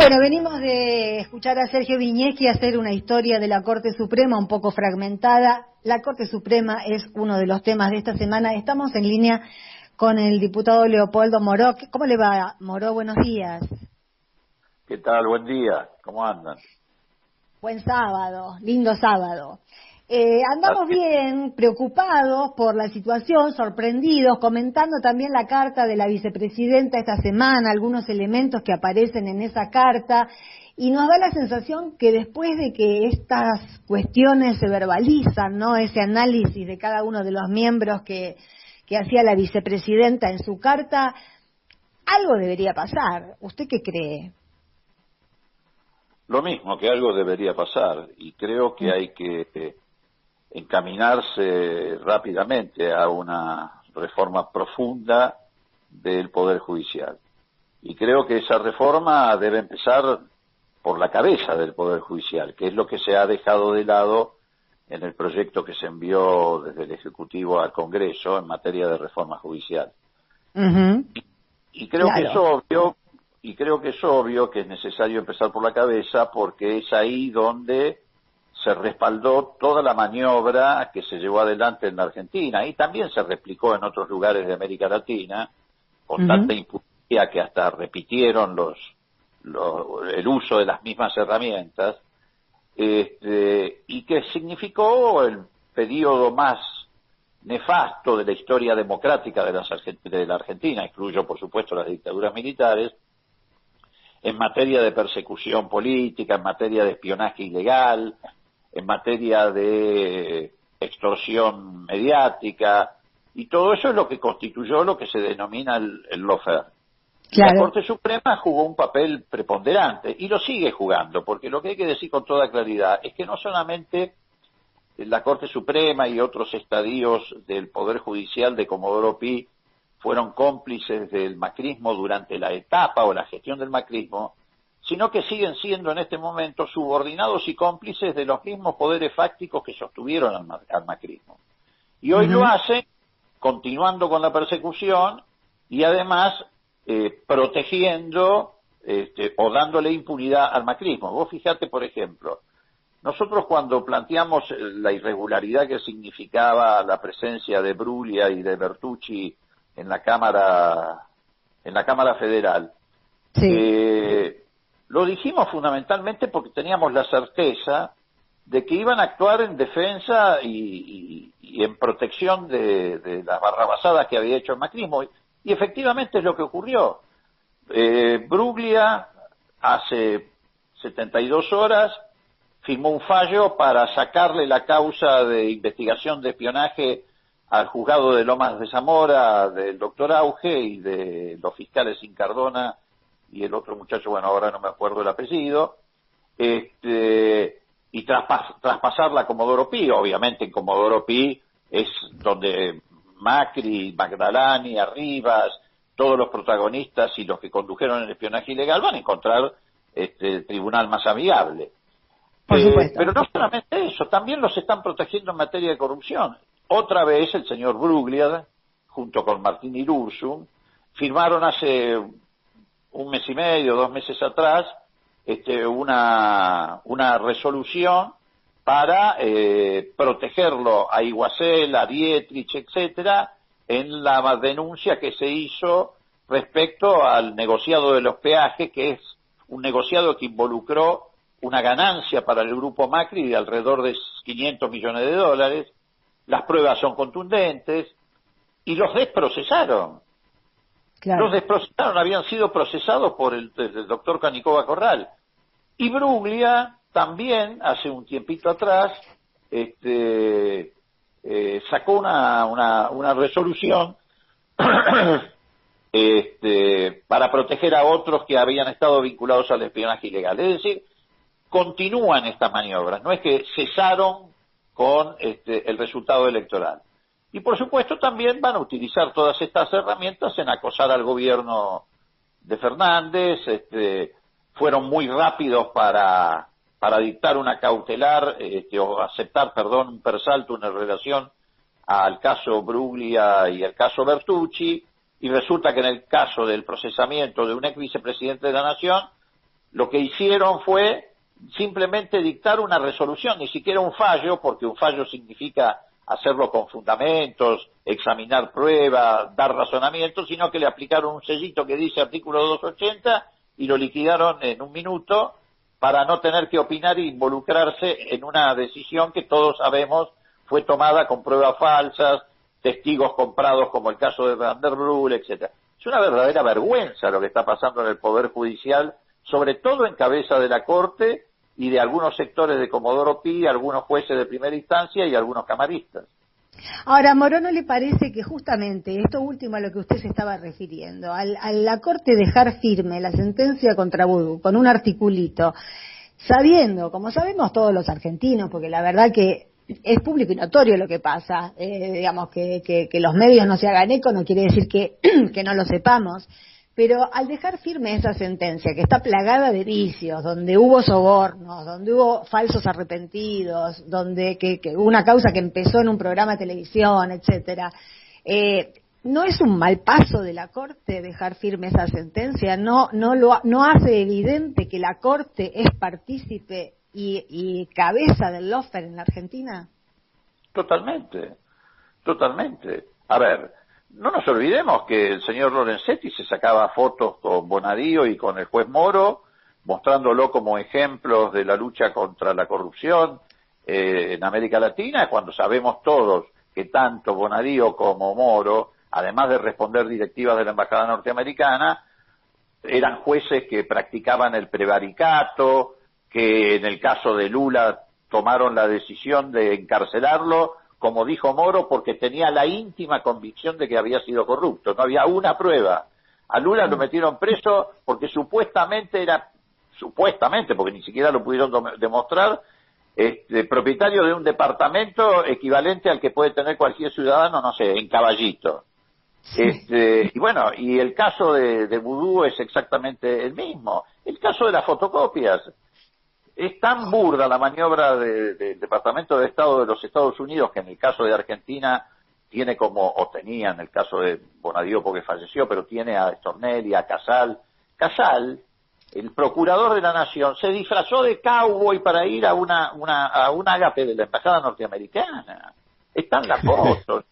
Bueno, venimos de escuchar a Sergio Viñeschi hacer una historia de la Corte Suprema un poco fragmentada. La Corte Suprema es uno de los temas de esta semana. Estamos en línea con el diputado Leopoldo Moró. ¿Cómo le va, Moró? Buenos días. ¿Qué tal? Buen día. ¿Cómo andan? Buen sábado, lindo sábado. Andamos bien, preocupados por la situación, sorprendidos, comentando también la carta de la vicepresidenta esta semana, algunos elementos que aparecen en esa carta, y nos da la sensación que después de que estas cuestiones se verbalizan, ¿no? Ese análisis de cada uno de los miembros que hacía la vicepresidenta en su carta, algo debería pasar. ¿Usted qué cree? Lo mismo, que algo debería pasar, y creo que hay que encaminarse rápidamente a una reforma profunda del Poder Judicial. Y creo que esa reforma debe empezar por la cabeza del Poder Judicial, que es lo que se ha dejado de lado en el proyecto que se envió desde el Ejecutivo al Congreso en materia de reforma judicial. Uh-huh. Y creo Claro. que es obvio, que es necesario empezar por la cabeza, porque es ahí donde se respaldó toda la maniobra que se llevó adelante en la Argentina, y también se replicó en otros lugares de América Latina, con tanta impunidad que hasta repitieron el uso de las mismas herramientas, y que significó el periodo más nefasto de la historia democrática de la Argentina, incluyo por supuesto las dictaduras militares, en materia de persecución política, en materia de espionaje ilegal, en materia de extorsión mediática, y todo eso es lo que constituyó lo que se denomina el lawfare. Claro. La Corte Suprema jugó un papel preponderante, y lo sigue jugando, porque lo que hay que decir con toda claridad es que no solamente la Corte Suprema y otros estadios del Poder Judicial de Comodoro Pi fueron cómplices del macrismo durante la etapa o la gestión del macrismo, sino que siguen siendo en este momento subordinados y cómplices de los mismos poderes fácticos que sostuvieron al macrismo. Y hoy lo hacen continuando con la persecución y además protegiendo o dándole impunidad al macrismo. Vos fijate, por ejemplo, nosotros cuando planteamos la irregularidad que significaba la presencia de Bruglia y de Bertucci en la Cámara Federal, Sí. lo dijimos fundamentalmente porque teníamos la certeza de que iban a actuar en defensa y en protección de las barrabasadas que había hecho el macrismo, y efectivamente es lo que ocurrió. Bruglia hace 72 horas firmó un fallo para sacarle la causa de investigación de espionaje al juzgado de Lomas de Zamora del doctor Auge y de los fiscales Incardona y el otro muchacho, bueno, ahora no me acuerdo el apellido, y traspasarla a Comodoro Pi. Obviamente en Comodoro Pi es donde Macri, Magdalani, Arribas, todos los protagonistas y los que condujeron el espionaje ilegal van a encontrar el tribunal más amigable. Por supuesto. Pero no solamente eso, también los están protegiendo en materia de corrupción. Otra vez el señor Bruglia, junto con Martín Irurzun, firmaron hace un mes y medio, 2 meses atrás, una resolución para protegerlo a Iguacel, a Dietrich, etcétera, en la denuncia que se hizo respecto al negociado de los peajes, que es un negociado que involucró una ganancia para el grupo Macri de alrededor de 500 millones de dólares. Las pruebas son contundentes y los desprocesaron. Claro. Los desprocesaron, habían sido procesados por el doctor Canicova Corral. Y Bruglia también, hace un tiempito atrás, sacó una resolución para proteger a otros que habían estado vinculados al espionaje ilegal. Es decir, continúan estas maniobras, no es que cesaron con el resultado electoral. Y por supuesto también van a utilizar todas estas herramientas en acosar al gobierno de Fernández. Fueron muy rápidos para dictar una cautelar o aceptar, un persalto en relación al caso Bruglia y el caso Bertucci, y resulta que en el caso del procesamiento de un ex vicepresidente de la Nación, lo que hicieron fue simplemente dictar una resolución, ni siquiera un fallo, porque un fallo significa hacerlo con fundamentos, examinar pruebas, dar razonamientos, sino que le aplicaron un sellito que dice artículo 280 y lo liquidaron en un minuto para no tener que opinar e involucrarse en una decisión que todos sabemos fue tomada con pruebas falsas, testigos comprados como el caso de Van der Brul, etcétera. Es una verdadera vergüenza lo que está pasando en el Poder Judicial, sobre todo en cabeza de la Corte y de algunos sectores de Comodoro Pi, algunos jueces de primera instancia y algunos camaristas. Ahora, Moró, ¿no le parece que justamente esto último a lo que usted se estaba refiriendo, a la Corte dejar firme la sentencia contra Vudú con un articulito, sabiendo, como sabemos todos los argentinos, porque la verdad que es público y notorio lo que pasa, digamos que los medios no se hagan eco no quiere decir que no lo sepamos, pero al dejar firme esa sentencia que está plagada de vicios, donde hubo sobornos, donde hubo falsos arrepentidos, donde que una causa que empezó en un programa de televisión, etcétera, ¿no es un mal paso de la Corte dejar firme esa sentencia? ¿No hace evidente que la Corte es partícipe y cabeza del lawfare en la Argentina? Totalmente. A ver, no nos olvidemos que el señor Lorenzetti se sacaba fotos con Bonadío y con el juez Moro, mostrándolo como ejemplos de la lucha contra la corrupción en América Latina, cuando sabemos todos que tanto Bonadío como Moro, además de responder directivas de la Embajada norteamericana, eran jueces que practicaban el prevaricato, que en el caso de Lula tomaron la decisión de encarcelarlo, como dijo Moro, porque tenía la íntima convicción de que había sido corrupto. No había una prueba. A Lula lo metieron preso porque supuestamente, porque ni siquiera lo pudieron demostrar, propietario de un departamento equivalente al que puede tener cualquier ciudadano, no sé, en Caballito. Y bueno, y el caso de Vudú es exactamente el mismo. El caso de las fotocopias. Es tan burda la maniobra del Departamento de Estado de los Estados Unidos, que en el caso de Argentina tiene o tenía en el caso de Bonadío porque falleció, pero tiene a Stornelli, a Casal. Casal, el procurador de la Nación, se disfrazó de cowboy para ir a un ágape de la Embajada norteamericana. Están las fotos.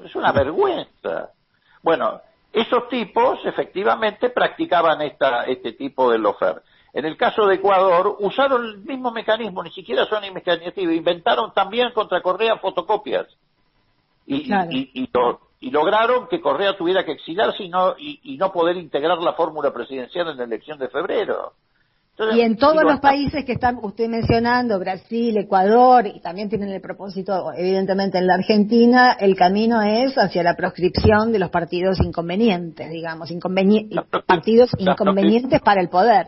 Es una vergüenza. Bueno, esos tipos efectivamente practicaban este tipo de lawfare. En el caso de Ecuador, usaron el mismo mecanismo, ni siquiera son imaginativos, inventaron también contra Correa fotocopias. Y lograron que Correa tuviera que exiliarse y no poder integrar la fórmula presidencial en la elección de febrero. Entonces, y en todos los países que están usted mencionando, Brasil, Ecuador, y también tienen el propósito, evidentemente, en la Argentina, el camino es hacia la proscripción de los partidos inconvenientes, digamos, partidos inconvenientes para el poder.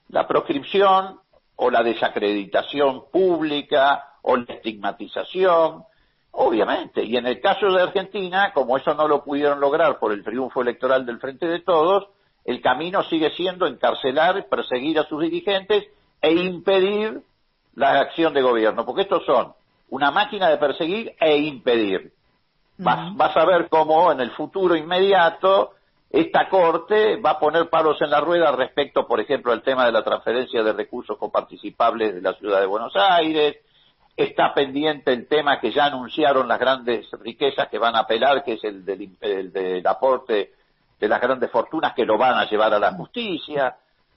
La proscripción o la desacreditación pública o la estigmatización, obviamente. Y en el caso de Argentina, como eso no lo pudieron lograr por el triunfo electoral del Frente de Todos, el camino sigue siendo encarcelar, perseguir a sus dirigentes e impedir la acción de gobierno, porque estos son una máquina de perseguir e impedir. Vas a ver cómo en el futuro inmediato esta Corte va a poner palos en la rueda respecto, por ejemplo, al tema de la transferencia de recursos coparticipables de la Ciudad de Buenos Aires. Está pendiente el tema que ya anunciaron las grandes riquezas que van a apelar, que es el del aporte de las grandes fortunas, que lo van a llevar a la justicia.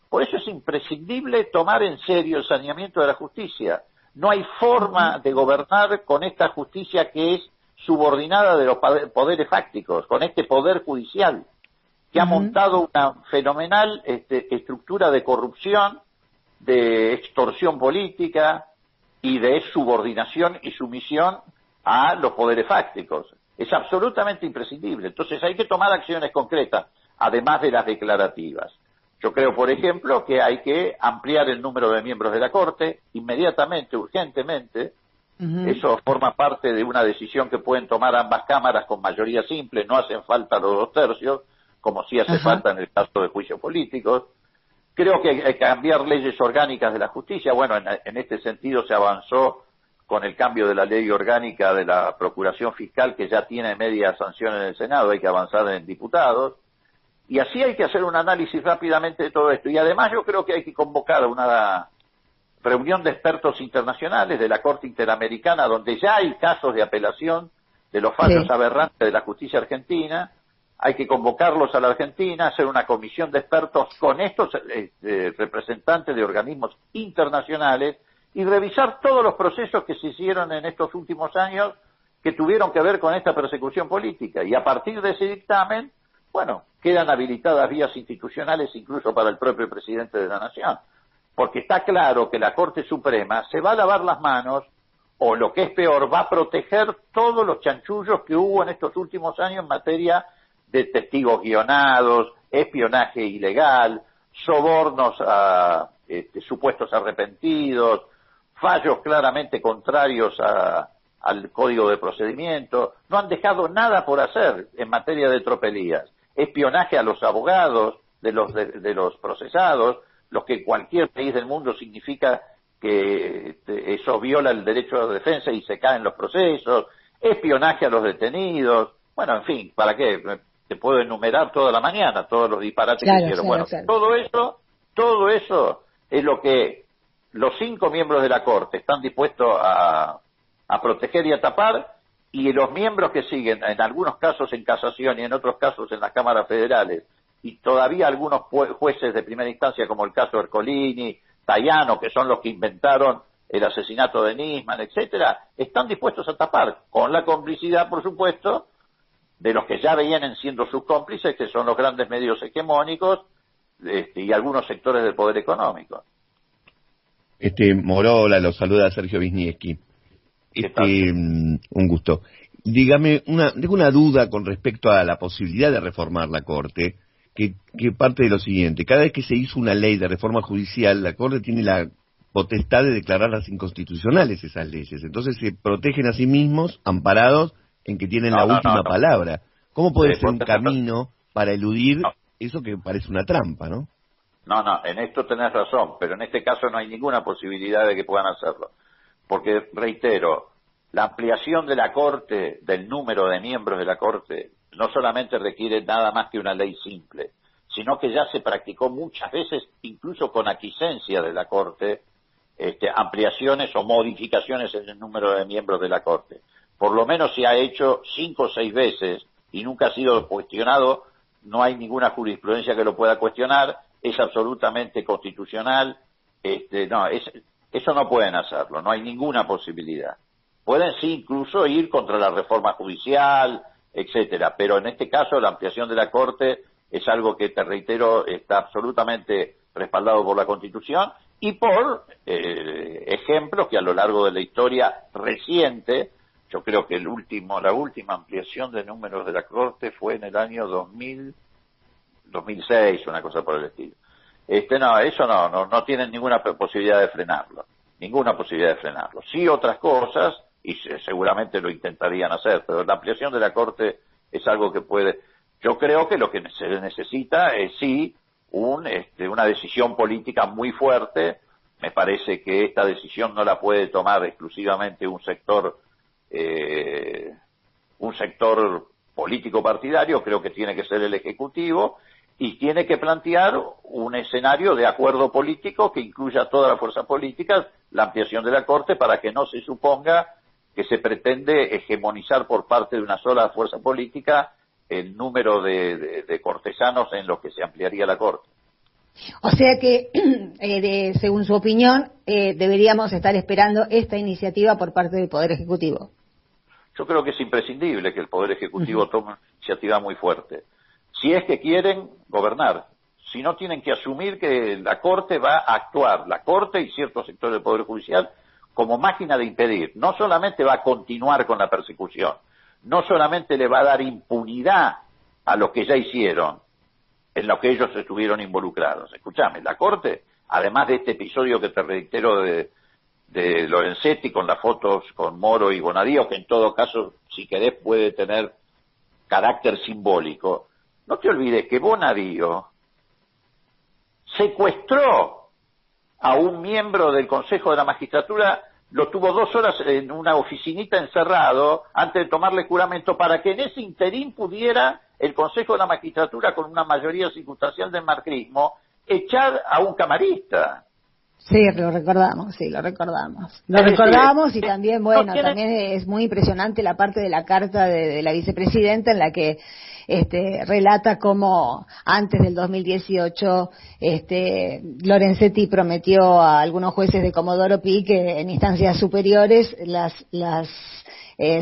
Por eso es imprescindible tomar en serio el saneamiento de la justicia. No hay forma de gobernar con esta justicia que es subordinada de los poderes fácticos, con este poder judicial, que ha montado una fenomenal estructura de corrupción, de extorsión política y de subordinación y sumisión a los poderes fácticos. Es absolutamente imprescindible. Entonces hay que tomar acciones concretas, además de las declarativas. Yo creo, por ejemplo, que hay que ampliar el número de miembros de la Corte inmediatamente, urgentemente. Eso forma parte de una decisión que pueden tomar ambas cámaras con mayoría simple, no hacen falta los 2/3, como sí hace falta en el caso de juicios políticos. Creo que hay que cambiar leyes orgánicas de la justicia. Bueno, en este sentido se avanzó con el cambio de la ley orgánica de la Procuración Fiscal, que ya tiene media sanción en el Senado, hay que avanzar en diputados. Y así hay que hacer un análisis rápidamente de todo esto. Y además yo creo que hay que convocar una reunión de expertos internacionales de la Corte Interamericana, donde ya hay casos de apelación de los fallos aberrantes de la justicia argentina. Hay que convocarlos a la Argentina, hacer una comisión de expertos con estos representantes de organismos internacionales y revisar todos los procesos que se hicieron en estos últimos años que tuvieron que ver con esta persecución política. Y a partir de ese dictamen, bueno, quedan habilitadas vías institucionales incluso para el propio presidente de la Nación. Porque está claro que la Corte Suprema se va a lavar las manos, o lo que es peor, va a proteger todos los chanchullos que hubo en estos últimos años en materia de testigos guionados, espionaje ilegal, sobornos a supuestos arrepentidos, fallos claramente contrarios al Código de Procedimiento. No han dejado nada por hacer en materia de tropelías. Espionaje a los abogados de los procesados, lo que en cualquier país del mundo significa que eso viola el derecho a la defensa y se caen los procesos, espionaje a los detenidos, bueno, en fin, ¿para qué? Te puedo enumerar toda la mañana todos los disparates que hicieron. Bueno, todo eso es lo que los 5 miembros de la Corte están dispuestos a proteger y a tapar, y los miembros que siguen, en algunos casos en casación y en otros casos en las cámaras federales, y todavía algunos jueces de primera instancia, como el caso Ercolini, Tayano, que son los que inventaron el asesinato de Nisman, etcétera, están dispuestos a tapar, con la complicidad, por supuesto, de los que ya vienen siendo sus cómplices, que son los grandes medios hegemónicos y algunos sectores del poder económico. Morola, lo saluda Sergio Wisniewski. Un gusto. Dígame, tengo una duda con respecto a la posibilidad de reformar la Corte, que parte de lo siguiente: cada vez que se hizo una ley de reforma judicial, la Corte tiene la potestad de declararlas inconstitucionales esas leyes, entonces se protegen a sí mismos, amparados en que tienen la última palabra. ¿Cómo puede ser un camino para eludir eso que parece una trampa, no? No, en esto tenés razón, pero en este caso no hay ninguna posibilidad de que puedan hacerlo. Porque, reitero, la ampliación de la Corte, del número de miembros de la Corte, no solamente requiere nada más que una ley simple, sino que ya se practicó muchas veces, incluso con aquiescencia de la Corte, ampliaciones o modificaciones en el número de miembros de la Corte. Por lo menos se ha hecho 5 o 6 veces y nunca ha sido cuestionado, no hay ninguna jurisprudencia que lo pueda cuestionar, es absolutamente constitucional, eso no pueden hacerlo, no hay ninguna posibilidad. Pueden sí incluso ir contra la reforma judicial, etcétera, pero en este caso la ampliación de la Corte es algo que, te reitero, está absolutamente respaldado por la Constitución y por ejemplos que a lo largo de la historia reciente, yo creo que la última ampliación de números de la Corte fue en el año 2006, una cosa por el estilo. Eso no tienen ninguna posibilidad de frenarlo, Sí otras cosas, y seguramente lo intentarían hacer, pero la ampliación de la Corte es algo que puede. Yo creo que lo que se necesita es sí una decisión política muy fuerte. Me parece que esta decisión no la puede tomar exclusivamente un sector político partidario, creo que tiene que ser el Ejecutivo, y tiene que plantear un escenario de acuerdo político que incluya a todas las fuerzas políticas, la ampliación de la Corte, para que no se suponga que se pretende hegemonizar por parte de una sola fuerza política el número de cortesanos en los que se ampliaría la Corte. O sea que, según su opinión, deberíamos estar esperando esta iniciativa por parte del Poder Ejecutivo. Yo creo que es imprescindible que el Poder Ejecutivo tome una iniciativa muy fuerte. Si es que quieren gobernar, si no tienen que asumir que la Corte va a actuar, la Corte y ciertos sectores del Poder Judicial, como máquina de impedir. No solamente va a continuar con la persecución, no solamente le va a dar impunidad a los que ya hicieron, en lo que ellos estuvieron involucrados. Escúchame, la Corte, además de este episodio que te reitero de Lorenzetti con las fotos con Moro y Bonadío, que en todo caso, si querés, puede tener carácter simbólico, no te olvides que Bonadío secuestró a un miembro del Consejo de la Magistratura lo tuvo 2 horas en una oficinita encerrado antes de tomarle juramento para que en ese interín pudiera el Consejo de la Magistratura, con una mayoría circunstancial del macrismo, echar a un camarista. Sí, lo recordamos, sí, lo recordamos. Lo recordamos y también, bueno, también es muy impresionante la parte de la carta de la vicepresidenta en la que relata cómo antes del 2018 Lorenzetti prometió a algunos jueces de Comodoro Pi que en instancias superiores las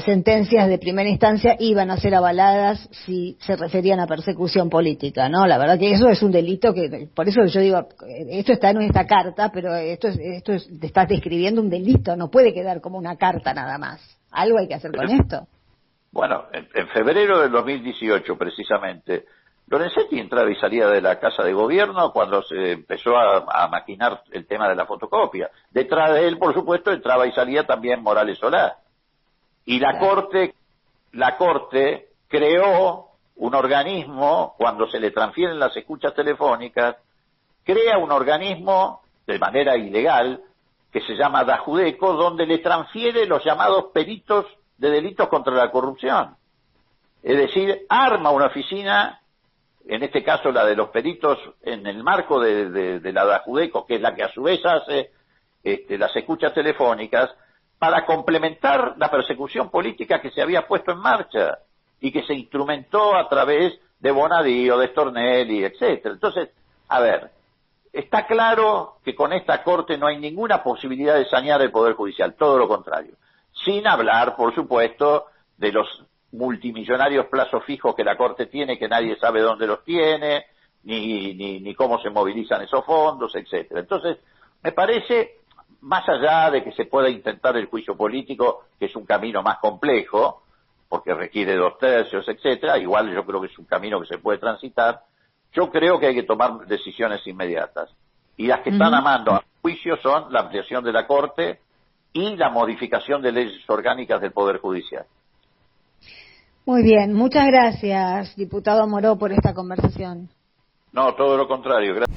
sentencias de primera instancia iban a ser avaladas si se referían a persecución política, ¿no? La verdad que eso es un delito que, por eso yo digo, esto está en esta carta, pero esto es, te estás describiendo un delito, no puede quedar como una carta nada más. Algo hay que hacer con esto. Bueno, en febrero del 2018, precisamente, Lorenzetti entraba y salía de la Casa de Gobierno cuando se empezó a maquinar el tema de la fotocopia. Detrás de él, por supuesto, entraba y salía también Morales Solá. Y la Corte creó un organismo, cuando se le transfieren las escuchas telefónicas, crea un organismo de manera ilegal, que se llama Dajudeco, donde le transfiere los llamados peritos de delitos contra la corrupción. Es decir, arma una oficina, en este caso la de los peritos, en el marco de la Dajudeco, que es la que a su vez hace las escuchas telefónicas, para complementar la persecución política que se había puesto en marcha y que se instrumentó a través de Bonadío, de Stornelli, etcétera. Entonces, a ver, está claro que con esta Corte no hay ninguna posibilidad de sanear el Poder Judicial, todo lo contrario. Sin hablar, por supuesto, de los multimillonarios plazos fijos que la Corte tiene, que nadie sabe dónde los tiene, ni cómo se movilizan esos fondos, etcétera. Entonces, me parece, más allá de que se pueda intentar el juicio político, que es un camino más complejo, porque requiere 2/3, etcétera, igual yo creo que es un camino que se puede transitar, yo creo que hay que tomar decisiones inmediatas. Y las que están amando al juicio son la ampliación de la Corte y la modificación de leyes orgánicas del Poder Judicial. Muy bien, muchas gracias, diputado Moró, por esta conversación. No, todo lo contrario. Gracias.